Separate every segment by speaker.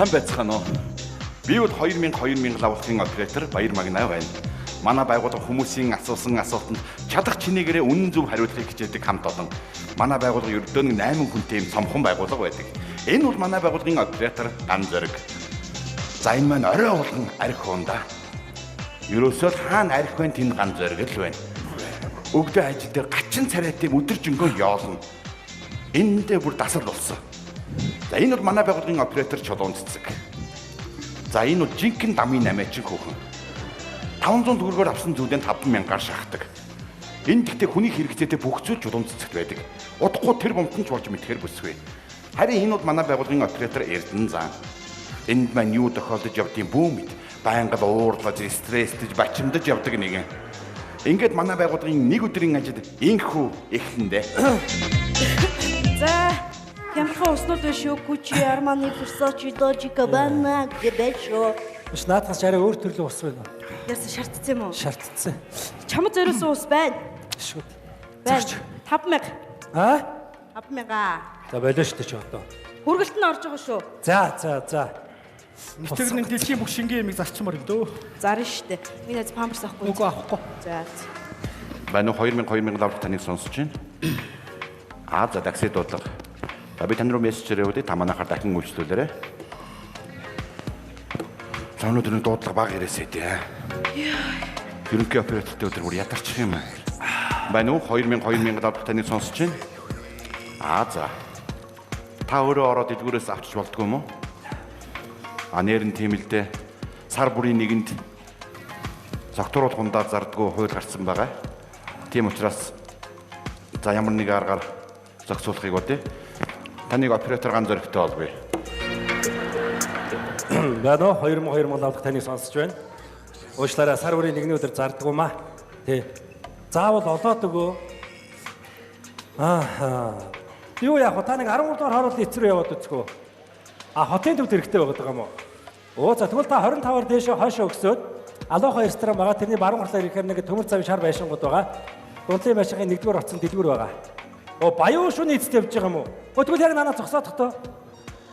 Speaker 1: Сайн байцгаана уу? Би бол 2000 лавлахын оператор Баяр Магнаа байна. Манай байгууллага хүмүүсийн асуусан асуултанд чадах чинээгээрээ үнэн зөв хариулахыг хичээдэг хамт олон. Манай байгууллага ердөө нэг 8 хүнтэй юм цомхон байгууллага байдаг. Энэ бол манай байгууллагын оператор Ган Зориг. За энэ маань орой болгон арх уунда. Ерөөсөө хаана арх байна тэнд Ган Зориг л байна. Өгдөө ажил дээр гачин царайтай өдөржингөө яолно. Эндээ бүр дасал болсон. За энэ бол манай байгууллагын оператор Чулуун цэцэг. За энэ бол жинхэнэ дамын намаачин хүүхэн. 500 төгрөгөөр авсан зүйлээ 5000-аар шахдаг. Энэ гэхдээ хүний хэрэгцээтэй бүх зүйл Чулуун цэцэгт байдаг. Удахгүй тэр бомтон ч болж мэдхээр бүсгүй. Харин энэ бол манай байгууллагын оператор Эрдэнэ зан. Энд маань юу тохиолдож явдгийг бүү мэд. Байнга уурлаж, стресстэж, бачимдаж явдаг нэгэн. Ингээд манай байгууллагын нэг өдрийн ажил инхүү эхлэндээ.
Speaker 2: За, ямар уснууд шүү, Гуччи, Армани, Versace, Dolce & Gabbana гэбэшөө.
Speaker 3: Биш наадхаас арай өөр төрлийн ус байна.
Speaker 2: Яасан шаардсан юм уу?
Speaker 3: Шаардсан.
Speaker 2: Чамд зориулсан ус байна.
Speaker 3: Шүүд.
Speaker 2: Байна. 5000.
Speaker 3: Аа?
Speaker 2: 5000.
Speaker 3: За болоо шүү дээ чи одоо.
Speaker 2: Хүргэлт нь орж байгаа шүү.
Speaker 3: За.
Speaker 4: Нэгтгэрний дэлхийн бүх шингийн ямиг зарчмаар юм дөө.
Speaker 2: Зарна штэ. Би найз памперс авахгүй.
Speaker 4: Үгүй авахгүй.
Speaker 2: За.
Speaker 1: Байна уу 2000 лавлах таныг сонсож байна. За такси дуудлага. За би тань руу мессежээр явуулъя. Та манайхаар дахин үйлчлүүлээрэй. За өнөөдөр дуудлага бага ирээсэй дээ. Ерөнхий оператортай өдөр бүр ядарчих юм аа. Байна уу 2000 лавлах таныг сонсож байна. За. Та өөрөө ороод дэлгүүрээс авчиж болдгоо юм уу? Нэр нь тийм л дээ. Сар бүрийн нэгэнд загтууруулах хундаа зардггүй хууль гарсан байгаа. Тийм учраас за ямар нэг аргаар зохицуулахыг бодъё. Таныг оператор Ган Зоригтой олбоё.
Speaker 3: Байна уу 2000 лавлах таныг сонсож байна. Уучлаарай сар бүрийн нэгний өдөр зардаг юм аа. Тий. Заавал олоод өгөө. Юу яах вэ? Та нэг 13 дугаар хоороолын эцрүү яваад үзкөө. Хотын төвд хэрэгтэй байгаа юм уу? За тэгвэл та 25-аар дээшээ хойшоо өгсөөд Алоха ресторан байгаа. Тэрний баруун гарлаар ирэхээр нэг төмөр завын шар байшингууд байгаа. Дундлын машины 1-р оцсон дэлгүүр байгаа. Баян шүний эцэст явж байгаа юм уу? Тэгвэл яг надад зогсоодох тоо.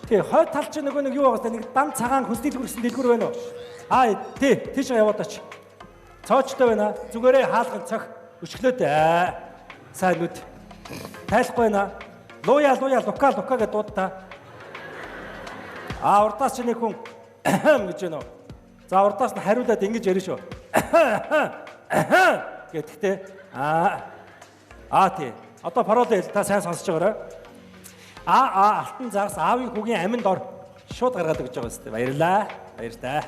Speaker 3: Тий, хойд тал чинь нөгөө нэг юу байгаа вэ? Нэг дан цагаан хүнс дэлгүүрсэн дэлгүүр байна уу? Тий, тийш яваад оч. Цоочтой байна. Зүгээрээ хаалган цох өчглөөд сайн нүд. Тайлахгүй байна. Луя лука гэж дууд та. Урдаас ч нэг хүн гэж байна уу? За урдаас нь хариулаад ингэж ярина шүү. Гэхдээ тий. Одоо парол та сайн сонсож байгаарай. Алтан загас аавын хүүгийн аминд ор шууд гаргаад өгч байгаа үстэй. Баярлаа. Баяртай.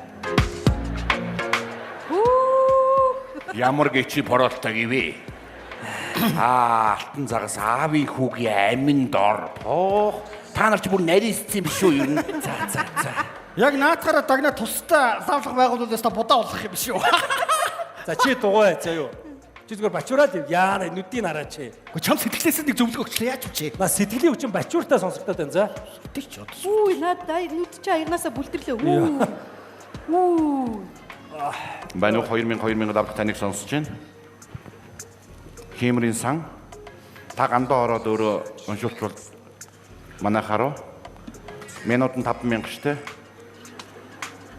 Speaker 1: Ямар гэчи паролтой гэвэ? Алтан загас аавын хүүгийн аминд ор. Та нар ч бүр нарийнссан юм шүү ер нь. За.
Speaker 4: Яг наатахаараа дагна тустай лавлах байгууллагаас та будаа болох юм шүү.
Speaker 3: За чи дугуй заяа юу. Чи зүгээр бачуураад яана нүдийн араач.
Speaker 4: Гэхдээ чам сэтгэлээсээ нэг зөвлөгөө өгчлээ яаж үчээ.
Speaker 3: Сэтгэлийн хүчин бачууртаа сонсогдоод байна за.
Speaker 4: Тэг ч одоо.
Speaker 2: Надад нүд чи аягнаасаа бүлтэрлээ.
Speaker 1: Байна уу 2000 лавлах таныг сонсож байна. Химрийн сан та гандаа ороод өөрөө уншуулчвал манайхааруу минут нь 5000 штэ.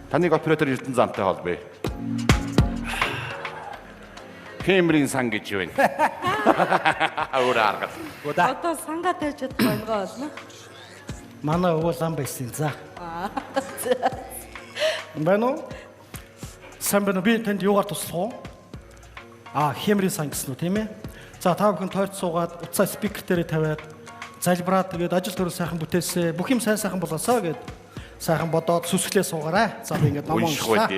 Speaker 1: Таныг оператор Эрдэнэ зантай холбоё. Химрийн сан гэж юу вэ? Урааргал.
Speaker 2: Одоо сангаа тавьж чадах болгоо болно.
Speaker 4: Манай өвөө лам байсан за. Байна уу? Сайн байна уу? Би танд юугаар туслах уу? Хемрийн сан гэсэн үү тийм ээ? За та бүхэн тойрч суугаад утсаа спикер дээр тавиад залбираад тэгээд ажил төрөл сайхан бүтээсээ бүх юм сайн болоосаа гэд сайхан бодоод сүсглээ суугаарай. За би ингээд ном уншлаа.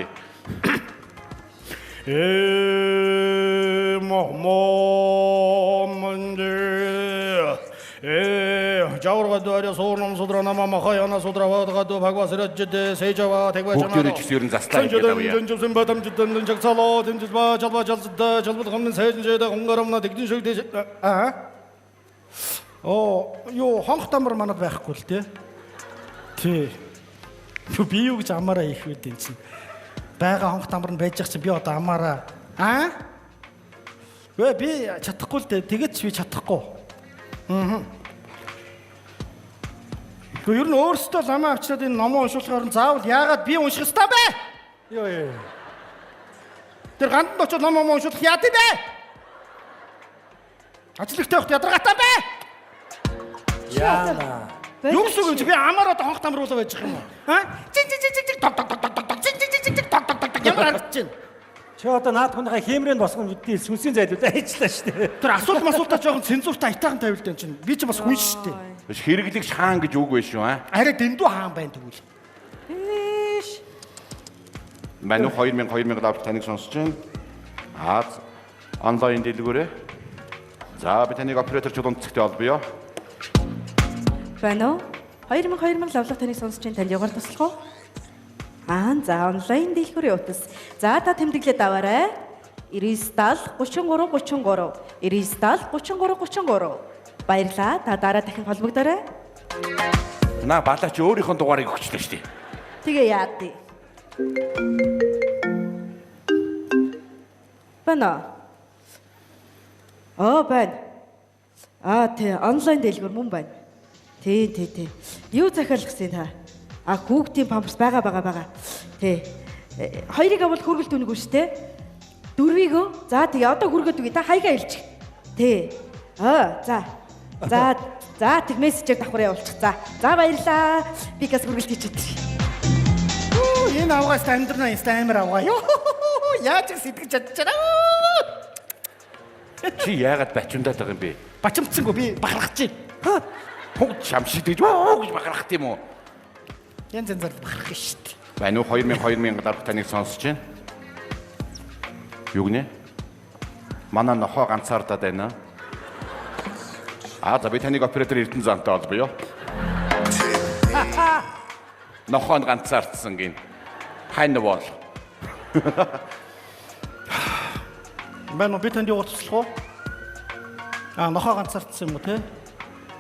Speaker 4: Жавргадуаря суурном судрана мамахаяна судравадгаду бхагвасраджде сейжава тэгвачана.
Speaker 1: Бүгдээрээ ч гэсэн заслаа гэдэг юм.
Speaker 4: Жинжсэн бадамждэн жагсалоо дэмжба жалба жалзда жалбад хамны сайжнжэдэ хунгарамна тэгдэн шүгдэ. Юу хонх тамар манад байхгүй л тий. Би юу гэж амаараа их үед энэ чинь. Бага хонх тамар нь байж чинь би одоо амаараа би чадахгүй л тэгээд ч би чадахгүй. Гэхдээ ер нь өөрсдөө ламаа авчираад энэ номоо уншуулахаар нь заавал яагаад би унших ёстой бэ?
Speaker 3: Йоо.
Speaker 4: Тэр гандд очоод номоо уншуулах яа тийм бэ? Ажлагтай явахд ядаргаатай бэ?
Speaker 3: Яана.
Speaker 4: Юу гэсэн үг би амаараа хонх тамруулаа байж байгаа юм уу? Аа? Жиг ток ток ток ток ток жиг ямар харагдаж байна?
Speaker 3: Чи одоо наад хүнийхээ хэмрээнд босгон үдний сүнсийн зайлууд ажиллаа шүү дээ.
Speaker 4: Тэр асуулт масуултаа жоохон цензуртаа айтаахан тавил дээ чинь. Би ч бас хүн шүү дээ.
Speaker 1: Хэрэглэх хаан гэж үг биш үү?
Speaker 4: Арай дэндүү хаан байна тэгвэл.
Speaker 2: Иш.
Speaker 1: Манай 2000 давж таныг сонсож байна. Онлайн дэлгүүрээ. За би таныг операторч онцгтэй олбоё.
Speaker 2: Байна уу? 2000 лавлах таныг сонсож байна. Танд яваар туслах уу? За онлайн дэлгүүрийн утас. За та тэмдэглээд аваарай. 97 33 33 97 33 33. Баярлалаа. Та дараа дахин холбогдорой.
Speaker 1: На балаач өөрийнхөө дугаарыг өгчлөө шүү дээ.
Speaker 2: Тэгээ яа тий. Байна. Байна. Тий, онлайн дэлгүүр мөн байна. Тий. Юу захиалах гэсэн та? Хүүхдийн памперс байгаа. Тий. Хоёрыг авал хүргэлт үнэг үү штэ? Дөрвийг. За тэгээ одоо хүргээд үгүй та хаягаа илчих. Тий. За тэг мессежээр давхар явуулчих. За баярлаа. Би газ хүргэлт хийчихэд.
Speaker 4: Энэ авгаас амьдрна амар авгаа. Яаж их сэтгэж чадчихараа.
Speaker 1: Чи яагаад бачундаад байгаа юм бэ?
Speaker 4: Бачимцсангүй би бахархаж байна.
Speaker 1: Хог шамшиг гэж гэж бахархах юм уу?
Speaker 4: Янз янзаар бахархах шүү дээ.
Speaker 1: Байна уу 2000 давж таныг сонсож байна. Юу гинэ? Манай нохоо ганцаардаад байна. За би таныг оператор Эрдэнэ зантай олбоё. Нохоо ганцаардсан гин. Хань бол.
Speaker 4: Байна уу би танд явуулах туслах уу? Нохоо ганцаардсан юм уу те?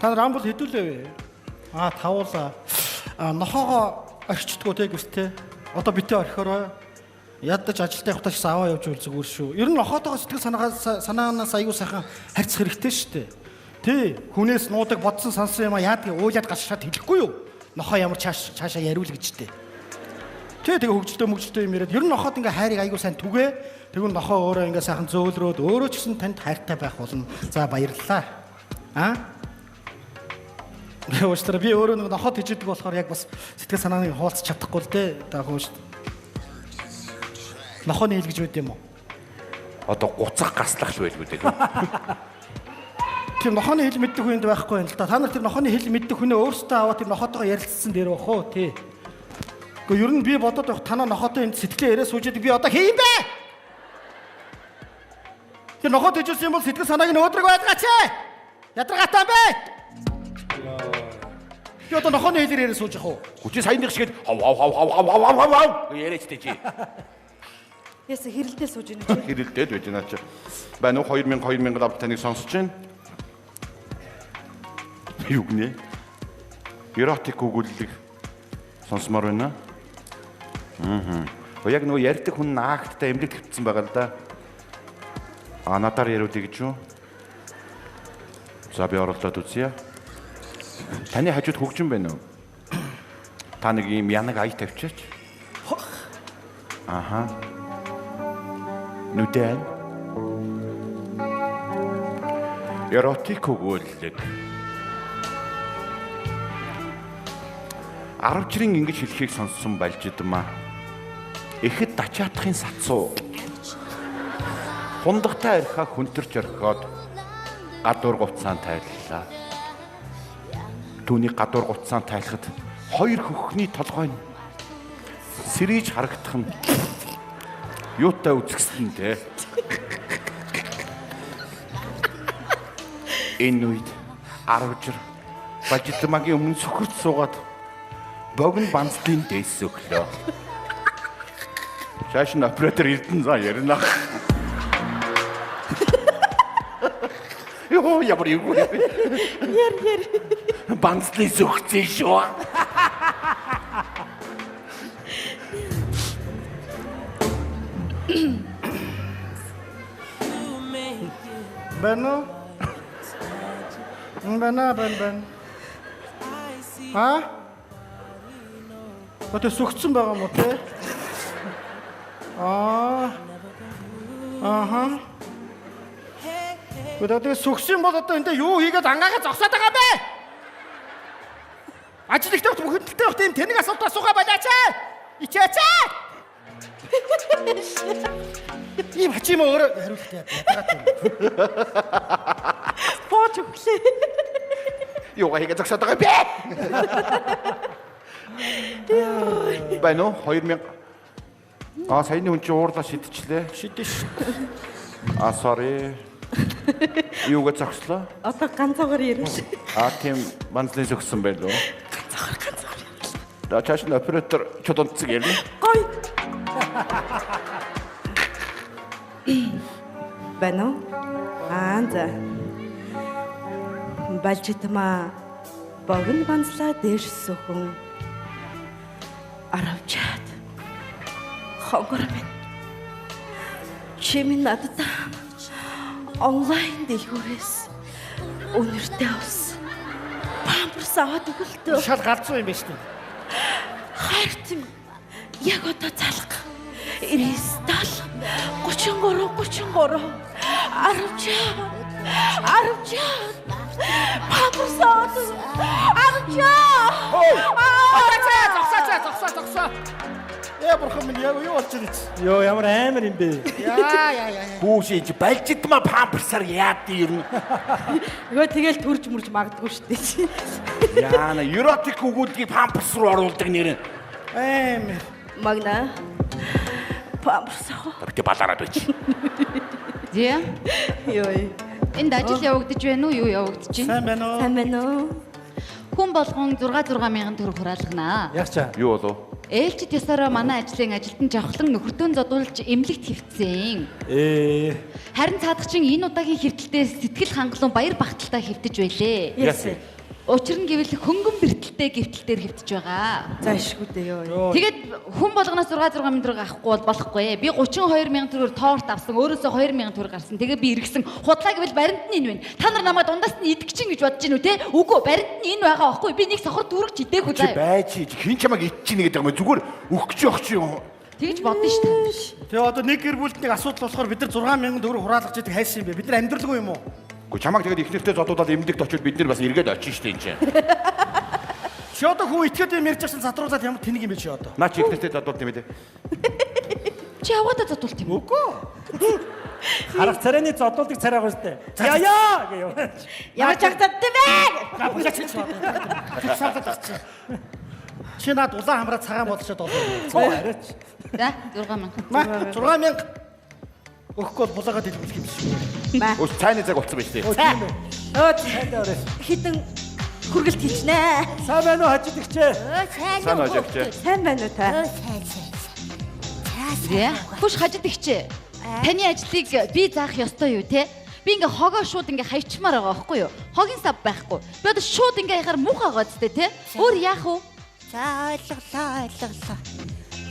Speaker 4: Та нар амбул хэдүүлээ вэ? Тавуулаа. Нохоогоо орчдгоо те гүстэй. Одоо битээ орхиорой. Ядаж ажилдаа явахдаа ч аваа явж үл зүгээр шүү. Ер нь нохоотойгоо сэтгэл санаанаас аягүй сайхан харьцах хэрэгтэй шүү дээ. Тий, хүнээс нуудаг бодсон сансан юм яадгийг уулаад гашаад хэлэхгүй юу? Нохоо ямар цаашаа яриул гэж дээ. Тэгээ хөгжилтэй юм яриад ер нь нохоод ингээ хайрыг аягүй сайн түгээ. Тэгвэл нохоо өөрөө ингээ сайхан зөөлрөөд өөрөө ч гэсэн танд хайртай байх болно. За баярлалаа. Яавчтар би өөрөө нэг нохоод хийдэг болохоор яг бас сэтгэл санааны хуваалцах чадахгүй л дээ. Даахуу шүү. Нохооны хэл гэж байд юм уу?
Speaker 1: Одоо гуцах гаслах л байлгүй дээ.
Speaker 4: Тэр нохооны хэл мэддэг хүнд байхгүй юм л да. Та нар тэр нохооны хэл мэддэг хүнээ өөрсдөө аваад тэр нохоотойгоо ярилцсан дээр бах уу тий. Гэхдээ ер нь би бодоод байх танаа нохоотой энд сэтгэлээ яриа суужээд би одоо хий юм бэ? Тэр нохоод ижүүлсэн юм бол сэтгэл санааг нь өөдрөг байлгаач ээ. Ядаргаатай юм бэ? Би одоо нохооны хэлээр яриа сууж явах уу?
Speaker 1: Хүчээ саяных шиг хав яриачтэй чи.
Speaker 2: Яса хэрэлдээ сууж байна чи.
Speaker 1: Хэрэлдээд байж байна чи. Байна уу 2000 давж таныг сонсож байна. Юу гинэ? Эротик өгүүлэг сонсомоор байна. Яг нөгөө ярьдаг хүн наагттай эмнэлэг тавьсан байгаа л да. Надаар яриулъя гэж юу? За би оролдоод үзье. Таны хажууд хөгжин байна уу? Та нэг юм янаг ая тавьчаач. Нүдэн. Эротик өгүүлэг. 10 жирийн ингэж хэлхийг сонссон байлжидмаа. Ихэд дачаатхын сацуу. Хундагтай архаа хүнтэрч орхиод гадуур гуцаан тайллаа. Түүний гадуур гуцаан тайлахад хоёр хөхний толгой нь сэрийж харагдах нь юутай үзэсгэлэн те. Энэ үед 10 жир бажидмагийн өмнө сөхөрт суугаад богн банцлын дээс өглөө. Шааш нь оператор Эрдэнэ зан ярина. Йоо ямар юу.
Speaker 2: Яр.
Speaker 1: Банцлын сөхцөө шүү.
Speaker 4: Бана. Одоо сүгцэн байгаа юм уу те? Ааха. Одоо сүгсэн бол одоо энэ юу хийгээд ангаагаа зогсоод байгаа бэ? Ажил ихтэй хөндлөлтэй байх тийм тэнэг асуулт асуугаа болооч. Ичээч. Ийм хачим өөрөө хариулт яагаад юм.
Speaker 2: Бооч өглөө.
Speaker 1: Юугаа хийгээд зогсоод байгаа бэ? Байна уу? 2000. Саяны хүн чи уурлаа шидчихлээ.
Speaker 4: Шидэж шүү.
Speaker 1: Sorry. Юугаа зогслоо?
Speaker 2: Одоо ганцаагаар ирнэ.
Speaker 1: Тийм манзлын зогссон байлоо. Ганцаагаар. Чааш нь оператор чодонцэг ярина.
Speaker 2: Гой. Байна уу? За. Балжитма богн банцлаа дээш сөхөн аравчаад хонгор минь чимэн надад онлайн дэлгүүрээс өнөртэй ус памперс аваад өгөлтөө
Speaker 4: Шал галзуу юм байна шүү.
Speaker 2: хайрт яг одоо залах 33 арвчаа памперс аваад арвчаа
Speaker 4: Зогсоо. Бурхан минь яг юу болж байна?
Speaker 3: Йоо ямар амар юм бэ?
Speaker 4: Яа.
Speaker 1: Хүүшиж балжидма памперсаар яад юм.
Speaker 2: Нөгөө тэгэл төрж мөрж магадгүй шүү дээ.
Speaker 1: Яана еротик өгүүлгийг памперс руу оруулдаг нэр.
Speaker 4: Амар.
Speaker 2: Магна памперс
Speaker 1: Тэ балаараад байж.
Speaker 5: Зэ.
Speaker 2: ёо
Speaker 5: Энд ажил явагдаж байна уу? Юу явагдаж байна?
Speaker 4: Сайн байна уу?
Speaker 2: сайн байна уу?
Speaker 5: Хүн болгон 6 мянган төгрөг хураалгана.
Speaker 3: Яг чаа.
Speaker 1: Юу болов?
Speaker 5: Ээлжид ёсороо манай ажлын ажилтан жавхлан нөхөртөө зодуулж эмнэлэгт хэвтсэн. Харин цаадагчин энэ удаагийн хэвтэлдээ сэтгэл хангалуун баяр багталтаа хэвтэж байлээ.
Speaker 2: Яс.
Speaker 5: Учир нь гэвэл хөнгөн бэртэлтэй гэвтэлтээр хэвтэж байгаа.
Speaker 2: За ишгүй дээ ёо.
Speaker 5: Тэгээд хүн болгоноос 6 мянган төгрөг авахгүй бол болохгүй. Би 32 мянган төгрөгөөр торт авсан. Өөрөөсөө 2 мянган төгрөг гарсан. Тэгээд би эргэсэн. Худлаа гэвэл баримт нь энэ байна. Та нар намайг дундаас нь идэх чинь гэж бодож гинүү те? Үгүй баримт нь энэ байгаа байхгүй. Би нэг сохор дүүргч идээгүй
Speaker 1: Чи
Speaker 5: заа.
Speaker 1: байж хин чамаг идчихнэ гэдэг юм зүгээр өгч явах чи юм.
Speaker 5: Тэгж бодно шүү дээ.
Speaker 4: Тэгээ одоо нэг гэр бүлд нэг асуудал болохоор бид нар 6 мянган төгрөг хураалгаж яадаг хайсан юм бэ? Бид нар амьдралгүй юм уу?
Speaker 1: Гэхдээ чамаг тэгээд их нэртэй зодуулаад эмнэлэгт очиод бид нар бас эргээд очих штэ энэ чинь.
Speaker 4: Чи одоо хүү итгээд юм ярьж байсан задруулаад ямар тэнэг юм бэ чи одоо?
Speaker 1: Наа чи их нэртэй зодуулт юм ээ.
Speaker 5: Чи яваадаа зодуулт юм уу?
Speaker 3: Харах царайны зодуулдаг царай байгаа штэ. Яа гэё.
Speaker 2: Ямар чагтадтай бэ?
Speaker 4: За буцаач чи одоо. Саатаад авчих. Чи наад улаан хамраа цагаан бодлоод олоо.
Speaker 3: Цоо арайч.
Speaker 5: За 6 мянган.
Speaker 4: 6 мянга өгөхгүй бол булаагаад хэлбэх юм шиг.
Speaker 1: Ус цайны цаг болсон байж тээ.
Speaker 2: Хитэн хүргэлт хийчнэ.
Speaker 3: Сайн байна уу хажидагчээ?
Speaker 1: Сайн ажигч.
Speaker 2: Сайн байна уу та?
Speaker 5: Зэ. Хүш хажид ихчээ. Таны ажлыг би заах ёстой юу те? Би ингээ хогоо шууд ингээ хайчмаар байгаа байхгүй юу? Хогийн сав байхгүй. Би одоо шууд ингээ яхаар муухай байгаа зү те? Өөр яах вэ?
Speaker 6: За ойлголоо.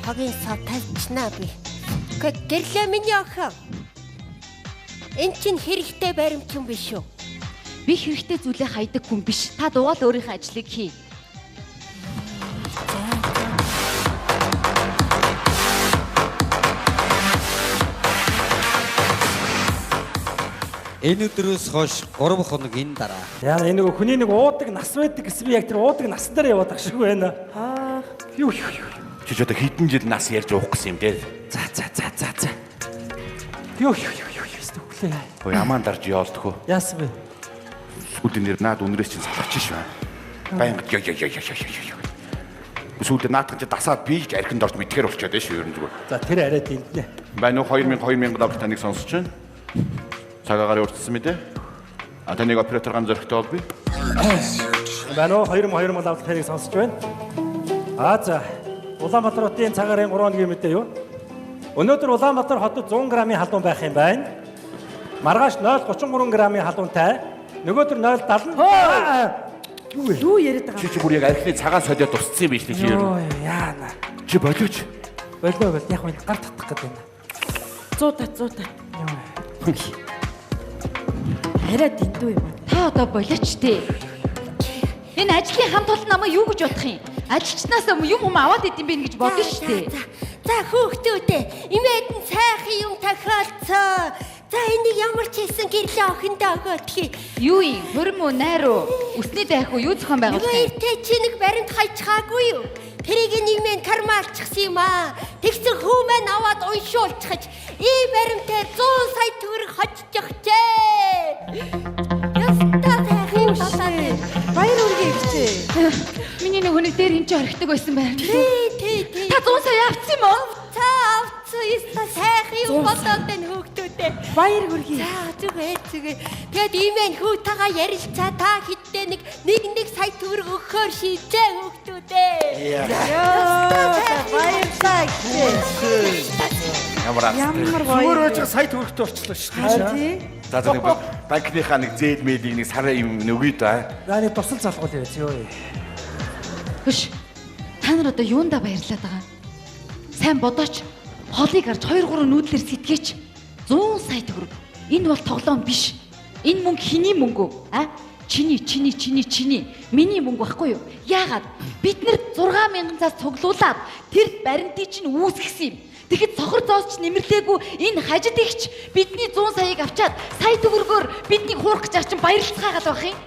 Speaker 6: Хогийн сав тавьчихнаа би. Гэрлээ миний охин. Энд чинь хэрэгтэй баримт юм биш үү?
Speaker 5: Би хэрэгтэй зүйлээ хайдаг хүн биш. Та дугаал өөрийнхөө ажлыг хий.
Speaker 7: Энэ өдрөөс хойш 3 хоног энэ дараа.
Speaker 3: Яа энэ нэг хүний нэг уудаг нас байдаг гэсэн би яг тэр уудаг нас дээр яваад ах шиг байна. Юу.
Speaker 1: Чи ч одоо хэдэн жил нас ярьж уух гэсэн юм дээ.
Speaker 3: За. Юу. Өглөө.
Speaker 1: Ой аман дарж яолдохоо.
Speaker 3: Яасан бэ?
Speaker 1: Сүүлд нэр наад үнрээс чинь салгач шүү. Баян яа. Сүүлд наадхан чи дасаад бийж архинд орж мэдхээр болчиход байна шүү ер нь зүгээр.
Speaker 3: За тэр арай тэнтнэ.
Speaker 1: Байна уу 2000 давж таныг сонсож байна. Цагаагаар урдсан мэдээ. Таныг оператор ган зөрхтэй бол би.
Speaker 3: Байна уу 2000 авалт таныг сонсож байна. За. Улаанбаатар хотын цагаарын 3 хоногийн мэдээ юу? Өнөөдөр Улаанбаатар хотод 100 грамын халуун байх юм байна. Маргааш 0.33 грамын халуунтай. Нөгөөдөр 0.70.
Speaker 2: Юу яриад байгаа
Speaker 1: Чи бүр яг архины цагаан солиод тусцсан юм биш үү чи ер нь.
Speaker 3: Яана.
Speaker 1: Чи болооч.
Speaker 3: Болоо яг энэ гар татах гэдэг юм.
Speaker 2: 100 та. Арай дэндүү юм аа.
Speaker 5: Та одоо болооч тээ. Энэ ажлын хамт олон намайг юу гэж бодох юм? ажилчнаас юм аваад идэм бэ гэж бодно шүү дээ.
Speaker 6: За хүүхдүүдээ имээдэн сайхан юм тохиолцоо. За энийг ямар ч хэлсэн гэрлээ охиндоо өгөөдхий.
Speaker 5: Юу юм? Хөрм үү, найр уу? Үсний дайх уу? Юу зохион байгуулах юм?
Speaker 6: Юуэртэй чи нэг баримт хайчхаагүй юу? Тэрийг нэг мэн кармаалчихсан юм аа. Тэгсэн хүү мэн аваад уншуулчихаж ийм баримтаар 100 сая төгрөг хоччихжээ. Ястаа сайхан болоо.
Speaker 2: Баяр үргээ ихчээ.
Speaker 5: Миний нэг хүний дээр энэ ч орхидог байсан байна.
Speaker 6: Тий.
Speaker 5: Та 100 сая авцсан юм уу?
Speaker 6: Авцсан яста сайхан юм болоод байна хүүхдүүдээ.
Speaker 2: Баяр үргээ.
Speaker 6: За зүгээр. Тэгэд имэн хүүтаага ярилцаа та хиттэй нэг сая төгрөг өгөхөөр шийджээ хүүхдүүдээ.
Speaker 2: Баярлалаа ихчээ.
Speaker 1: Ямар
Speaker 2: Ямар
Speaker 4: Зүгээр
Speaker 2: баяр.
Speaker 4: байж сая төгрөгтэй болчихлоо шүү
Speaker 2: Аа,
Speaker 4: дээ.
Speaker 2: тий.
Speaker 1: За нэг банкныхаа нэг зээл мэйлийг нэг сараа юм нөгөөд аа.
Speaker 3: За нэг тусал залгуул яваач ёо.
Speaker 5: Хөш. Та нар одоо юундаа баярлаад байгаа? Сайн бодооч. Холыг арж 2-3 нүүдлэр сэтгээч. 100 сая төгрөг. Энэ бол тоглоом биш. Энэ мөнгө хиний мөнгө үү? А? Чиний. Миний мөнгө байхгүй юу? Яагаад? Бид нэр 6,000 цаас цуглуулад тэр баримтыг чинь үүсгэсэн юм. Тэгэхэд цохор зоос ч нэмэрлээгүй энэ хажид ихч бидний 100 саяыг авчаад сая төгрөгөөр биднийг хуурах гэж арчин баярлцгаагаад байх юм.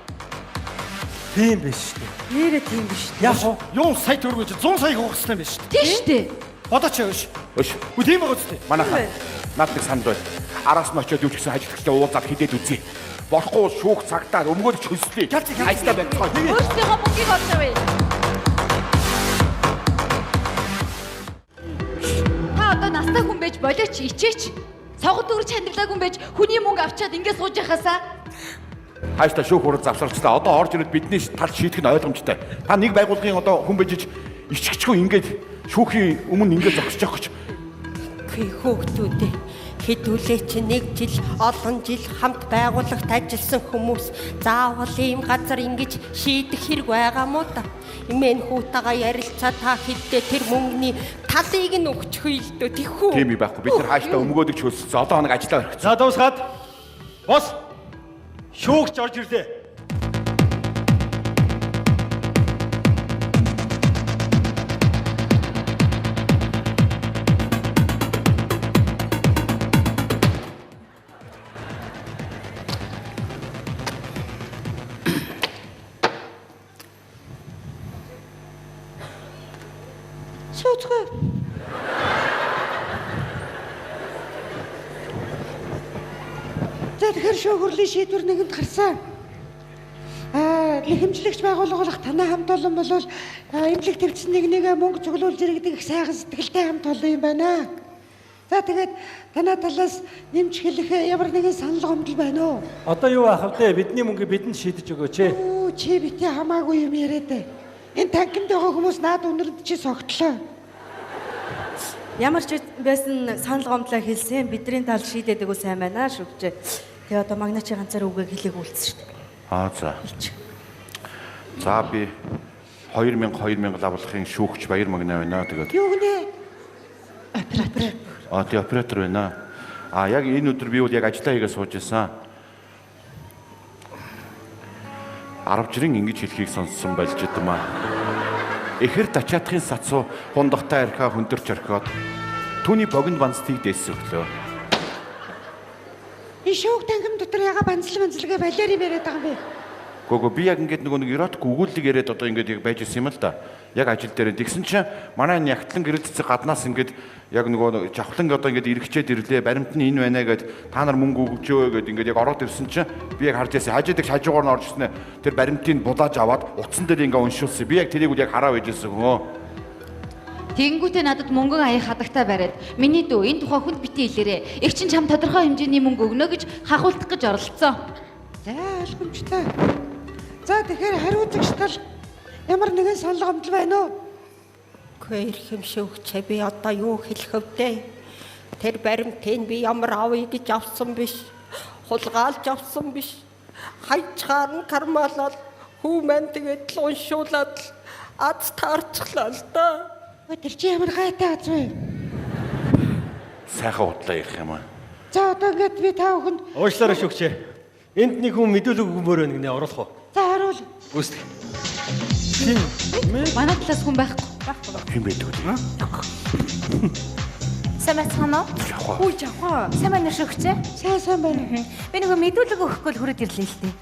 Speaker 3: Тийм биш шүү дээ.
Speaker 2: Нэрээ тийм биш.
Speaker 3: Яг уу.
Speaker 4: Юу сая төгрөг гэж 100 саяг өгөх хэрэгтэй юм байна шүү дээ.
Speaker 5: Тийм шүү дээ.
Speaker 4: Бодооч яваш.
Speaker 1: Өш.
Speaker 4: Үгүй тийм байгаа үстэй.
Speaker 1: Манайхаа наад нэг санд байл. Араас нь очиод юу ч гэсэн хажилттай уулзаад хидээд үзье. Болохгүй шүүх цагтаа өмгөөлж хөслөе. Хайстаа байцгаа.
Speaker 5: Өөрсдийнхөө мөнгийг олж авъя. Та одоо настай хүн байж болооч ичээч. Согод өрч хандлаагүй хүн байж хүний мөнгө авчаад ингэ сууж яхасаа.
Speaker 1: Хайстаа шүүх хурд завсарчлаа. Одоо орж ирээд бидний тал шийдэх нь ойлгомжтой. Та нэг байгууллагын одоо хүн байж ичгчгүй ингээд шүүхийн өмнө ингээд зогсож явах гэж.
Speaker 6: Хий хүүхдүүдээ хэдүүлээ чи нэг жил олон жил хамт байгууллагт ажилласан хүмүүс заавал ийм газар ингэж шийдэх хэрэг байгаа мó та. Имэн хүүтаага ярилцаа та хэддээ тэр мөнгөний талыг нь өгчихөө л дөө тэхүү.
Speaker 1: Тийм байхгүй. Бид нар хааштай өмгөөдөг ч хөлссөн. Одоо хоног ажиллаа орхисон.
Speaker 4: За дуусгаад. Бос. Шүүгч орж ирлээ.
Speaker 2: Шүүцгээ. За тэгэхээр шүүхөрлийн шийдвэр нэгэнд гарсан. Хэмжлэгч байгууллага танай хамт олон бол эмнэлэг төвчсөн нэг мөнгө цуглуулж иргэдэг их сайхан сэтгэлтэй хамт олон юм байна. За тэгээд танай талаас нэмж хэлэх ямар нэгэн санал гомдол байна уу?
Speaker 3: Одоо юу аах вэ? Бидний мөнгө бидэнд шийдэж өгөөч ээ.
Speaker 2: Оо чи бити хамаагүй юм яриад ээ. Энэ танкинд байгаа хүмүүс наад өнөрд чи согтлоо. Ямар ч байсан санал гомдлоо хэлсэн бидний тал шийдээд өгөө сайн байна шүгчээ. Тэгээ одоо магначи ганцаар үгээ хэлээг үлдсэн шүү дээ.
Speaker 1: Аа за. За би 2000 авлахын шүүгч Баяр Магна байна. Тэгээд
Speaker 2: Юу гэнэ?
Speaker 5: Оператор.
Speaker 1: тий оператор байна. Яг энэ өдөр би бол яг ажиллаа хийгээ сууж байсан. 10 жирийн ингэж хэлхийг сонссон болж идэм аа. Эхэр дачаатхын сацуу хундахтай архиа хөндөрч орхиод түүний богино банцтыг дээсс өглөө.
Speaker 2: Энэ шүүх тангим дотор яга банзлага балери яриад байгаа юм бэ?
Speaker 1: Гого би яг ингээд нэг эротик өгүүлэг яриад одоо ингээд яг байж ирсэн юм л да. Яг ажил дээр тэгсэн чинь манай ягтлан гэрэл цэцэг гаднаас ингээд яг нөгөө жавхлан одоо ингээд эргэчээд ирлээ. Баримт нь энэ байна гэд та нар мөнгө өгчөө гэд ингээд яг ороод ирсэн чинь би яг харж байсан. Хажууд их хажуугаар нь орж ирсэн. Тэр баримтыг будааж аваад утсан дээр ингээд уншуулсан. Би яг тэрийг яг хараа байж ирсэн хөө.
Speaker 5: Тэгэнгүүтээ надад мөнгөн аяа хадагтай бариад миний дүү энэ тухай хүнд бити хэлээрээ. Их чинь чам тодорхой хэмжээний мөнгө өгнө гэж хахуулах гэж оролцсон.
Speaker 2: За ойлгомжтой. За тэгэхээр хариуцагч тал ямар нэгэн санал гомдол байна уу?
Speaker 6: Хөөе ихэм шүүгчээ би одоо юу хэлэх вэ? Тэр баримтыг би ямар авъя гэж авсан биш. Хулгайлж авсан биш. Хайчгаар нь кармалал хүү мэн тэгээд л уншуулаад аз таарчлаа л да.
Speaker 2: Тэр чи ямар гайтай аз вэ?
Speaker 1: Сайхан удлаа ярих юм аа.
Speaker 2: За одоо ингээд би та бүхэнд
Speaker 3: Уучлаарай шүүгчээ. Энд нэг хүн мэдүүлэг өгмөр байна гинэ оруулах уу?
Speaker 2: за харуул.
Speaker 3: Гүйцэтгэх.
Speaker 5: Манай талаас хүн байхгүй.
Speaker 1: Хэн байдаг вэ?
Speaker 8: Сайн байна уу?
Speaker 2: Үгүй жавхаа.
Speaker 8: Сайн байна шүү хчээ.
Speaker 2: Сайн байна.
Speaker 8: Би нөгөө мэдүүлэг өгөхгүй л хүрээд ирлээ л дээ.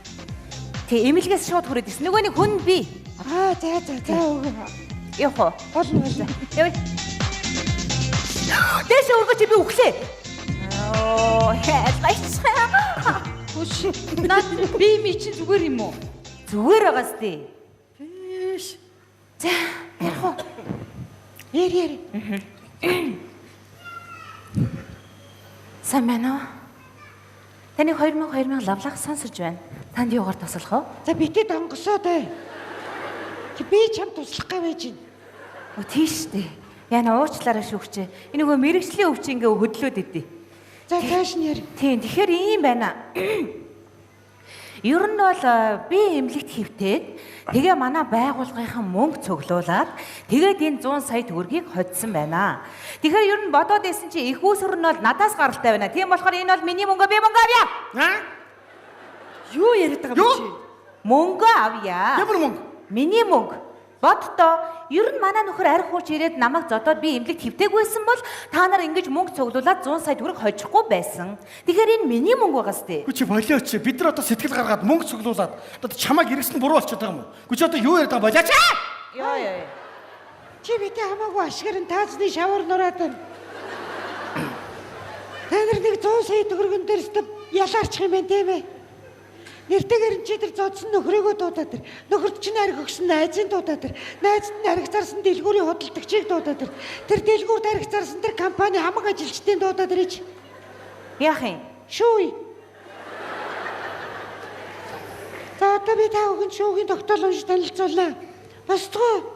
Speaker 8: Тэг эмэлгээс шууд хүрээд ирсэн. Нөгөө нэг хүн би.
Speaker 2: За өгөө.
Speaker 8: Явах уу?
Speaker 2: Болно.
Speaker 8: Явъя. Дэш өргөч би өглөө. Оо, хэлайч.
Speaker 5: Хүш. Наад би ми чи зүгээр юм уу?
Speaker 8: Зүгээр байгаас дээ.
Speaker 2: Биш.
Speaker 8: За, ярих уу?
Speaker 2: Яри.
Speaker 8: Сайн байна уу? Таны 2000 лавлах сонсож байна. Танд юугаар туслах вэ?
Speaker 2: За битээ донгосоо дээ. Би чам туслах гав байж гин.
Speaker 8: Оо тийш дээ. Яна уучлаарай шүү хчээ. Энэ нөгөө мэрэгжлийн өвч ингээ хөдлөөд идэв.
Speaker 2: За цааш нь яри.
Speaker 8: Тийм, тэгэхээр ийм байна. Ер нь бол би эмнэлэгт хөвтөөд тэгээ манай байгууллагынхан мөнгө цуглуулад тэгээд энэ 100 сая төгрөгийг хоцсон байна. Тэгэхээр ер нь бодоод исэн чи их усүр нь бол надаас гаралтай байна. Тийм болохоор энэ бол миний мөнгө би мөнгө авъя.
Speaker 2: Юу яриад байгаа юм чи?
Speaker 8: Мөнгө авъя.
Speaker 4: Ямар мөнгө?
Speaker 8: Миний мөнгө. Боддоо ер нь манай нөхөр арх хурж ирээд намайг зодоод би эмнэлэгт хөвтээгүйсэн бол та нар ингэж мөнгө цуглуулад 100 сая төгрөг хожихгүй байсан. Тэгэхээр энэ миний мөнгө байгаас тээ.
Speaker 4: Гү чи болооч. Бид нар одоо сэтгэл гаргаад мөнгө цуглуулад одоо чамайг иргэсэн буруу болчиход байгаа юм уу? Гү чи одоо юу яриад байгаа болооч?
Speaker 8: Йоо.
Speaker 2: Чи битээ хамаагүй ашигар нь таазны шавар нураад байна. Та нар нэг 100 сая төгрөгөн дээр ялаарчих юм байна тийм ээ. Нэртэйгээр чи тэр зодсон нөхрөөгөө дуудаад тэр. Нөхөрт чинь ариг өгсөн найзын дуудаад тэр. Найзд нь ариг зарсан дэлгүүрийн худалдагчийг дуудаад тэр. Тэр дэлгүүрт ариг зарсан тэр компани хамаг ажилчдын дуудаад ирэж.
Speaker 8: Яах юм?
Speaker 2: Шүүе. За одоо би та бүхэнд шүүхийн тогтоол уншиж танилцуулнаа. Босдгоо.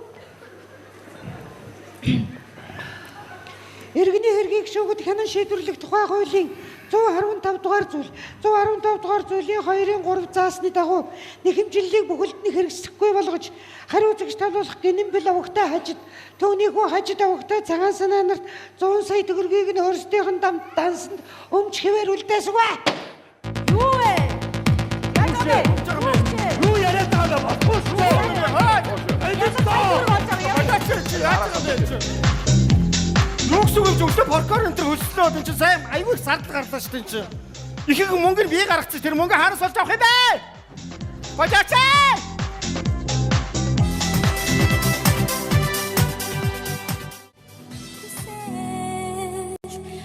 Speaker 2: Иргэний хэргийг шүүхэд хянан шийдвэрлэх тухай хуулийн 115 дугаар зүйл 115 дугаар зүйлийн 2-ын 3 заасны дагуу нэхэмжлэлийг бүхэлдний хэрэгжихгүй болгож хариу зэгч тавлуулах гинэн бил авагтай хажид түүнийхүү хажид авагтай цагаан санаа нарт 100 сая төгрөгийг нь өөрсдийнх нь дансанд өмч хэвээр үлдээсгүй.
Speaker 8: Юу вэ?
Speaker 4: Юу яриад байгаа бэ? Босгоос. Нүгсүгэмж өглөө паркор энэ төр хөлслөө энэ чинь сайн айгүй их сардал гарлаа шүү дээ энэ чинь. Ихийг мөнгө нь бие гаргацчих тэр мөнгө хаанаас олж авах юм бэ? Бажаач!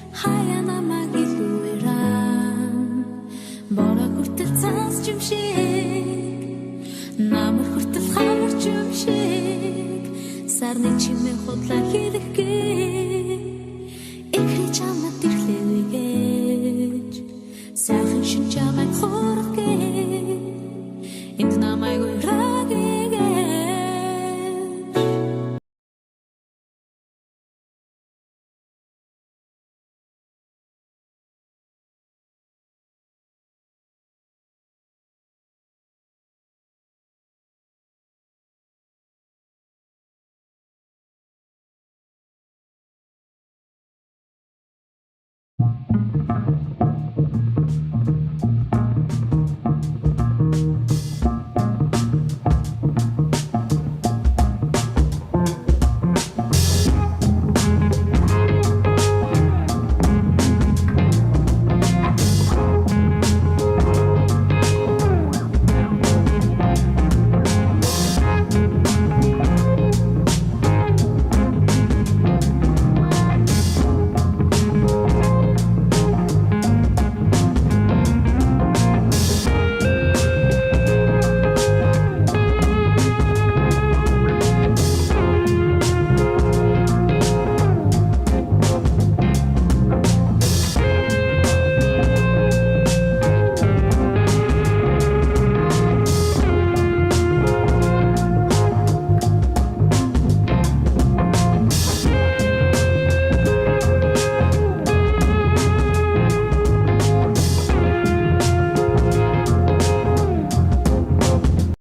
Speaker 9: Хаяна магилуэра бора хүртэл цаас юм шиг намар хүртэл хамар юм шиг сарны чимээ худлаа хийх гээ